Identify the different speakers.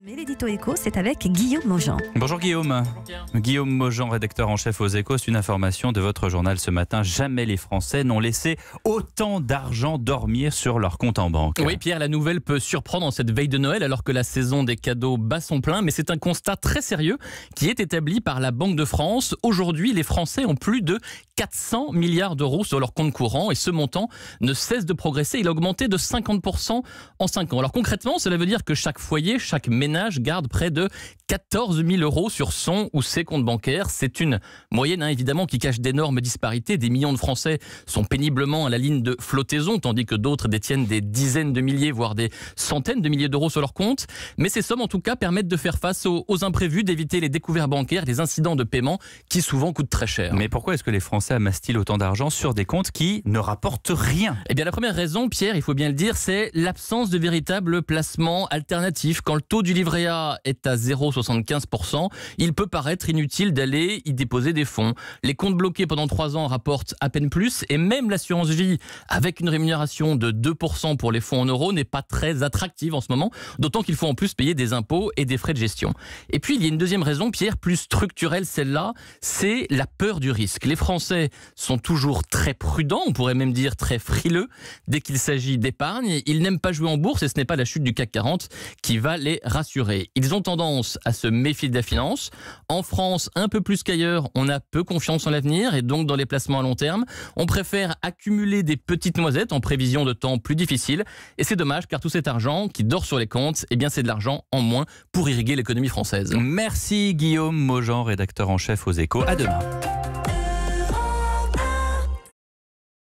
Speaker 1: Mais l'édito éco, c'est avec Guillaume Maujean.
Speaker 2: Bonjour Guillaume. Guillaume Maujean, rédacteur en chef aux Échos. C'est une information de votre journal ce matin. Jamais les Français n'ont laissé autant d'argent dormir sur leur compte en banque.
Speaker 3: Oui Pierre, la nouvelle peut surprendre en cette veille de Noël alors que la saison des cadeaux bat son plein. Mais c'est un constat très sérieux qui est établi par la Banque de France. Aujourd'hui, les Français ont plus de 400 milliards d'euros sur leur compte courant et ce montant ne cesse de progresser. Il a augmenté de 50% en 5 ans. Alors concrètement, cela veut dire que chaque foyer, chaque ménage garde près de 14 000 euros sur son ou ses comptes bancaires. C'est une moyenne évidemment qui cache d'énormes disparités. Des millions de Français sont péniblement à la ligne de flottaison, tandis que d'autres détiennent des dizaines de milliers, voire des centaines de milliers d'euros sur leur compte. Mais ces sommes en tout cas permettent de faire face aux imprévus, d'éviter les découvertes bancaires, les incidents de paiement qui souvent coûtent très cher.
Speaker 2: Mais pourquoi est-ce que les Français amassent-ils autant d'argent sur des comptes qui ne rapportent rien?
Speaker 3: Eh bien la première raison, Pierre, il faut bien le dire, c'est l'absence de véritables placements alternatifs. Quand le taux du livret A est à 0,75%, il peut paraître inutile d'aller y déposer des fonds. Les comptes bloqués pendant 3 ans rapportent à peine plus et même l'assurance vie avec une rémunération de 2% pour les fonds en euros n'est pas très attractive en ce moment, d'autant qu'il faut en plus payer des impôts et des frais de gestion. Et puis il y a une deuxième raison, Pierre, plus structurelle celle-là, c'est la peur du risque. Les Français sont toujours très prudents, on pourrait même dire très frileux dès qu'il s'agit d'épargne. Ils n'aiment pas jouer en bourse et ce n'est pas la chute du CAC 40 qui va les rassurer. Ils ont tendance à se méfier de la finance. En France, un peu plus qu'ailleurs, on a peu confiance en l'avenir et donc dans les placements à long terme. On préfère accumuler des petites noisettes en prévision de temps plus difficiles. Et c'est dommage car tout cet argent qui dort sur les comptes, eh bien c'est de l'argent en moins pour irriguer l'économie française.
Speaker 2: Merci Guillaume Maujean, rédacteur en chef aux Échos. À demain.